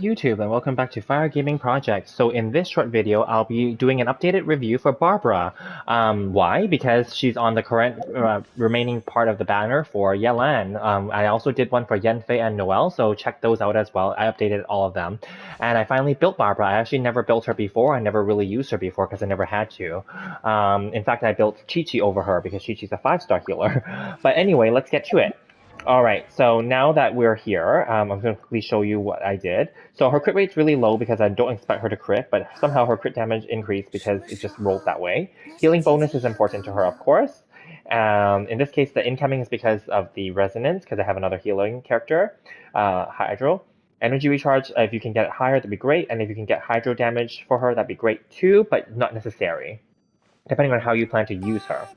YouTube and welcome back to Fire Gaming Project. So in this short video, I'll be doing an updated review for Barbara. Why? Because she's on the current remaining part of the banner for Yelan. I also did one for Yenfei and Noelle, so check those out as well. I updated all of them. And I finally built Barbara. I actually never built her before. I never really used her before because I never had to. In fact, I built Chi-Chi over her because Chi-Chi's a 5-star healer. But anyway, let's get to it. All right, so now that we're here, I'm going to quickly show you what I did. So her crit rate's really low because I don't expect her to crit, but somehow her crit damage increased because it just rolled that way. Healing bonus is important to her, of course. In this case, the incoming is because of the resonance, because I have another healing character, Hydro. Energy recharge, if you can get it higher, that'd be great. And if you can get Hydro damage for her, that'd be great too, but not necessary, depending on how you plan to use her.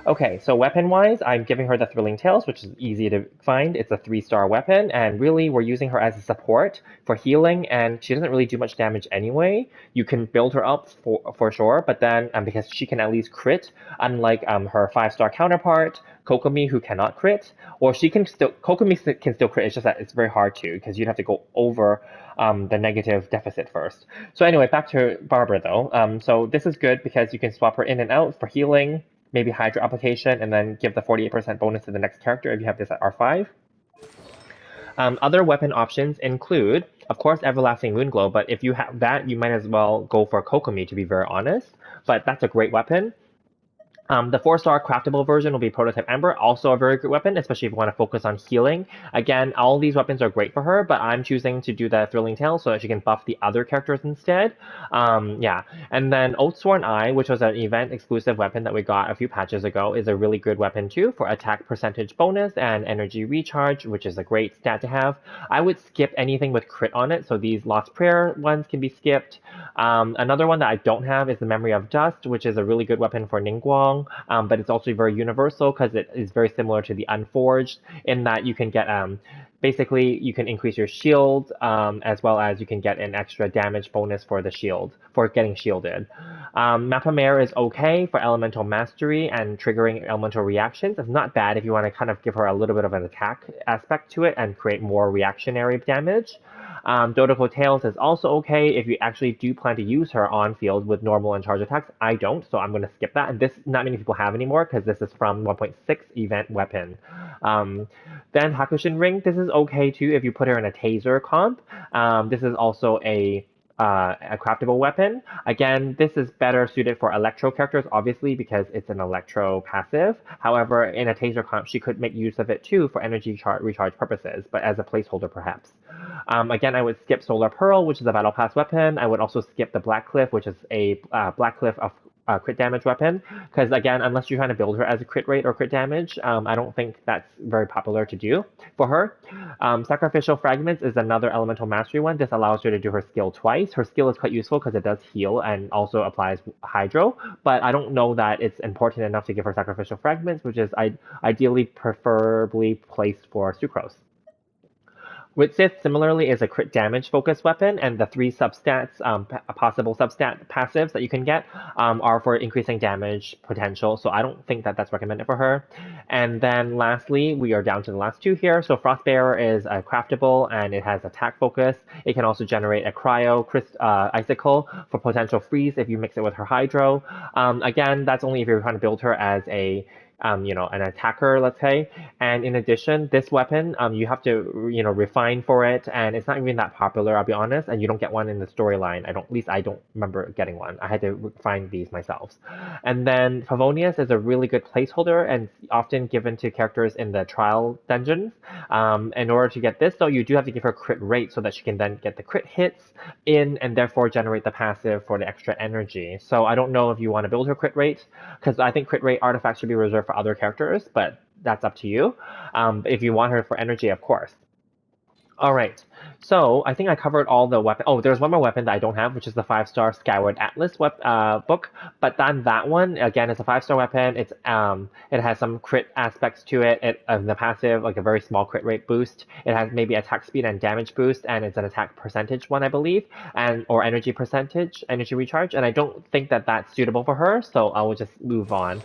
Okay, so weapon-wise, I'm giving her the Thrilling Tales, which is easy to find. It's a 3-star weapon, and really we're using her as a support for healing, and she doesn't really do much damage anyway. You can build her up for sure, but then because she can at least crit, unlike her 5-star counterpart, Kokomi, who cannot crit, or Kokomi can still crit, it's just that it's very hard to, because you'd have to go over the negative deficit first. So anyway, back to Barbara though. So this is good because you can swap her in and out for healing, maybe Hydra application, and then give the 48% bonus to the next character if you have this at R5. Other weapon options include, of course, Everlasting Moonglow, but if you have that, you might as well go for Kokomi, to be very honest. But that's a great weapon. The 4-star craftable version will be Prototype Ember, also a very good weapon, especially if you want to focus on healing. Again, all these weapons are great for her, but I'm choosing to do the Thrilling Tale so that she can buff the other characters instead. Yeah, and then Oathsworn Eye, which was an event-exclusive weapon that we got a few patches ago, is a really good weapon too for attack percentage bonus and energy recharge, which is a great stat to have. I would skip anything with crit on it, so these Lost Prayer ones can be skipped. Another one that I don't have is the Memory of Dust, which is a really good weapon for Ningguang. But it's also very universal because it is very similar to the Unforged in that you can get basically you can increase your shield as well as you can get an extra damage bonus for the shield for getting shielded. Mappa Mare is okay for elemental mastery and triggering elemental reactions. It's not bad if you want to kind of give her a little bit of an attack aspect to it and create more reactionary damage. Dodoko Tails is also okay if you actually do plan to use her on field with normal and charge attacks. I don't, so I'm going to skip that. And this, not many people have anymore because this is from 1.6 event weapon. Then Hakushin Ring, this is okay too if you put her in a taser comp. This is also a craftable weapon. Again, this is better suited for electro characters, obviously, because it's an electro passive. However, in a taser comp, she could make use of it too for energy recharge purposes, but as a placeholder perhaps. Again, I would skip Solar Pearl, which is a Battle Pass weapon. I would also skip the Black Cliff, which is a Black Cliff of crit damage weapon, because again, unless you're trying to build her as a crit rate or crit damage, I don't think that's very popular to do for her. Sacrificial Fragments is another elemental mastery one. This allows her to do her skill twice. Her skill is quite useful because it does heal and also applies Hydro, but I don't know that it's important enough to give her Sacrificial Fragments, which is ideally preferably placed for Sucrose. Widsith similarly is a crit damage focused weapon, and the 3 substats, possible substat passives that you can get are for increasing damage potential, so I don't think that that's recommended for her. And then lastly, we are down to the last 2 here. So Frostbearer is craftable, and it has attack focus. It can also generate a Cryo Icicle for potential freeze if you mix it with her Hydro. Again, that's only if you're trying to build her as a an attacker, let's say. And in addition, this weapon, you have to, refine for it, and it's not even that popular, I'll be honest, and you don't get one in the storyline. At least I don't remember getting one. I had to find these myself. And then Favonius is a really good placeholder and often given to characters in the trial dungeons. In order to get this, though, you do have to give her crit rate so that she can then get the crit hits in and therefore generate the passive for the extra energy. So I don't know if you want to build her crit rate, because I think crit rate artifacts should be reserved for other characters, but that's up to you. If you want her for energy, of course. All right, so I think I covered all the weapon. Oh, there's one more weapon that I don't have, which is the 5-star Skyward Atlas book. But then that one, again, is a 5-star weapon. It has some crit aspects to it. The passive, like a very small crit rate boost. It has maybe attack speed and damage boost, and it's an attack percentage one, I believe, or energy percentage, energy recharge. And I don't think that that's suitable for her, so I will just move on.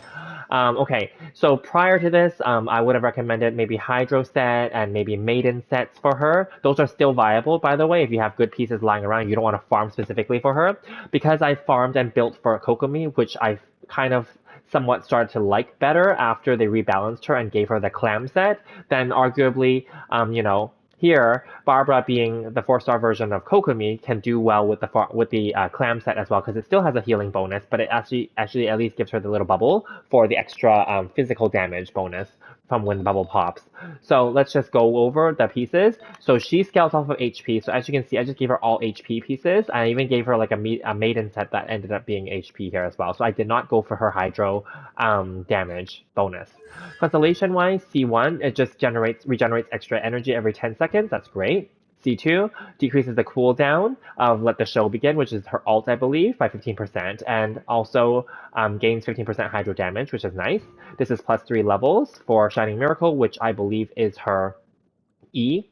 Okay, so prior to this, I would have recommended maybe Hydro set and maybe Maiden sets for her. Those are still viable, by the way, if you have good pieces lying around, you don't want to farm specifically for her. Because I farmed and built for Kokomi, which I kind of somewhat started to like better after they rebalanced her and gave her the clam set, then arguably, here, Barbara being the 4-star version of Kokomi can do well with the clam set as well because it still has a healing bonus, but it actually at least gives her the little bubble for the extra physical damage bonus from when the bubble pops. So let's just go over the pieces. So she scales off of HP. So as you can see, I just gave her all HP pieces. I even gave her like a maiden set that ended up being HP here as well. So I did not go for her Hydro damage bonus. Constellation-wise, C1, it just regenerates extra energy every 10 seconds. That's great. C2 decreases the cooldown of Let the Show Begin, which is her ult, I believe, by 15%, and also gains 15% hydro damage, which is nice. This is plus 3 levels for Shining Miracle, which I believe is her E.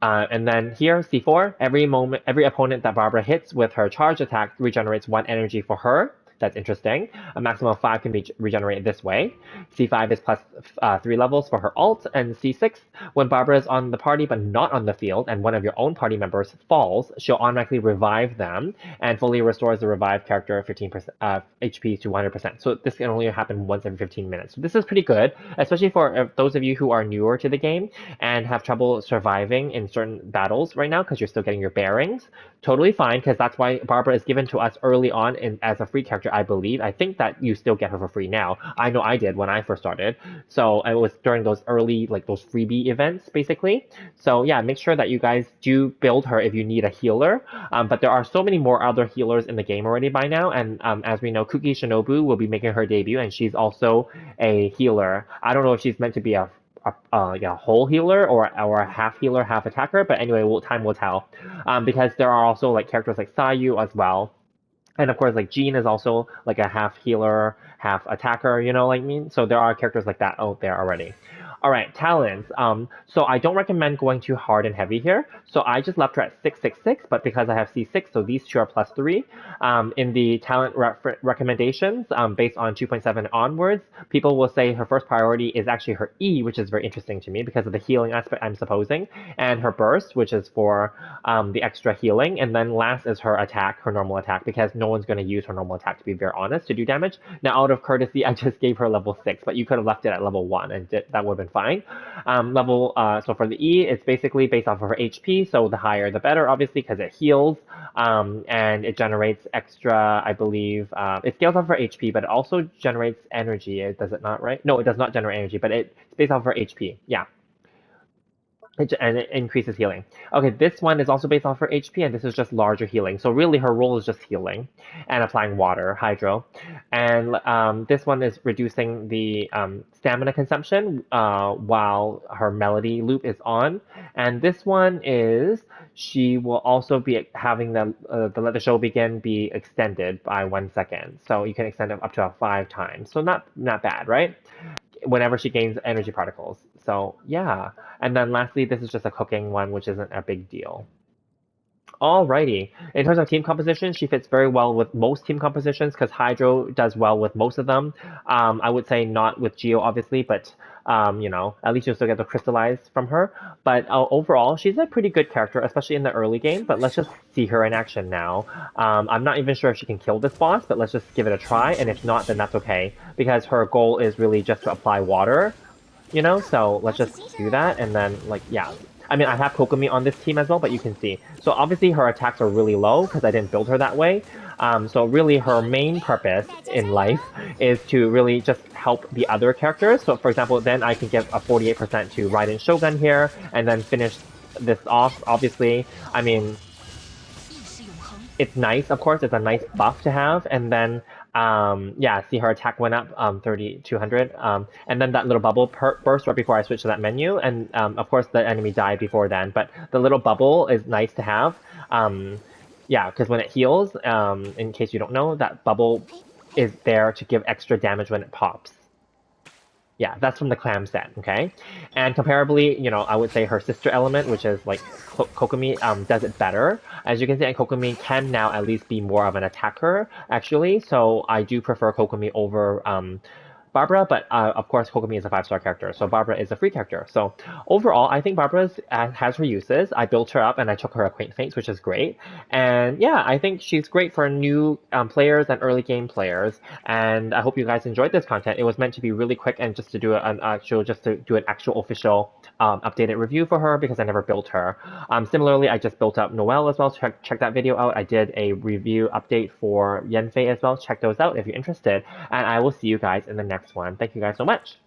And then here, C4, every opponent that Barbara hits with her charge attack regenerates 1 energy for her. That's interesting. A maximum of 5 can be regenerated this way. C5 is plus 3 levels for her ult. And C6, when Barbara is on the party but not on the field, and one of your own party members falls, she'll automatically revive them and fully restores the revived character 15% HP to 100%. So this can only happen once every 15 minutes. So this is pretty good, especially for those of you who are newer to the game and have trouble surviving in certain battles right now because you're still getting your bearings. Totally fine, because that's why Barbara is given to us early on as a free character, I believe. I think that you still get her for free now. I know I did when I first started. So it was during those early, like those freebie events, basically. So yeah, make sure that you guys do build her if you need a healer. But there are so many more other healers in the game already by now. And as we know, Kuki Shinobu will be making her debut, and she's also a healer. I don't know if she's meant to be a whole healer or a half healer, half attacker. But anyway, time will tell. Because there are also like characters like Sayu as well. And of course, like Jean is also like a half healer, half attacker, you know what I mean? So there are characters like that out there already. All right, talents. So I don't recommend going too hard and heavy here. So I just left her at 666, but because I have C6, so these two are plus 3. In the talent recommendations, based on 2.7 onwards, people will say her first priority is actually her E, which is very interesting to me because of the healing aspect, I'm supposing, and her burst, which is for the extra healing, and then last is her attack, her normal attack, because no one's going to use her normal attack, to be very honest, to do damage. Now, out of courtesy, I just gave her level 6, but you could have left it at level 1, and that would have been fine. So for the E, it's basically based off of her HP, so the higher the better, obviously, because it heals, and it generates extra, I believe, it scales off her HP, but it also generates energy, does it not, right? No, it does not generate energy, but it's based off her HP, yeah. And it increases healing. Okay, this one is also based off her HP, and this is just larger healing. So really, her role is just healing and applying water, hydro. And this one is reducing the stamina consumption while her melody loop is on. And this one is she will also be having the Let the Show Begin be extended by 1 second. So you can extend it up to 5 times. So not bad, right? Whenever she gains energy particles. So yeah. And then lastly, this is just a cooking one, which isn't a big deal. Alrighty. In terms of team composition, she fits very well with most team compositions because Hydro does well with most of them. I would say not with Geo, obviously, but at least you'll still get the crystallize from her. But overall, she's a pretty good character, especially in the early game. But let's just see her in action now. I'm not even sure if she can kill this boss, but let's just give it a try. And if not, then that's okay because her goal is really just to apply water. So let's just do that, and then, like, yeah. I mean, I have Kokomi on this team as well, but you can see. So obviously her attacks are really low, because I didn't build her that way. So really her main purpose in life is to really just help the other characters. So for example, then I can give a 48% to Raiden Shogun here, and then finish this off, obviously. I mean, it's nice, of course, it's a nice buff to have, and then yeah, see her attack went up 3200, and then that little bubble burst right before I switched to that menu, and of course the enemy died before then, but the little bubble is nice to have. Yeah, because when it heals, in case you don't know, that bubble is there to give extra damage when it pops. Yeah, that's from the clam set, okay? And comparably, I would say her sister element, which is like Kokomi, does it better. As you can see, Kokomi can now at least be more of an attacker, actually. So I do prefer Kokomi over Barbara, but of course Kokomi is a 5-star character, so Barbara is a free character. So overall, I think Barbara has her uses. I built her up and I took her acquaintance, which is great. And yeah, I think she's great for new players and early game players. And I hope you guys enjoyed this content. It was meant to be really quick and just to do an actual official updated review for her because I never built her. Similarly, I just built up Noelle as well. Check that video out. I did a review update for Yenfei as well. Check those out if you're interested. And I will see you guys in the next one. Thank you guys so much.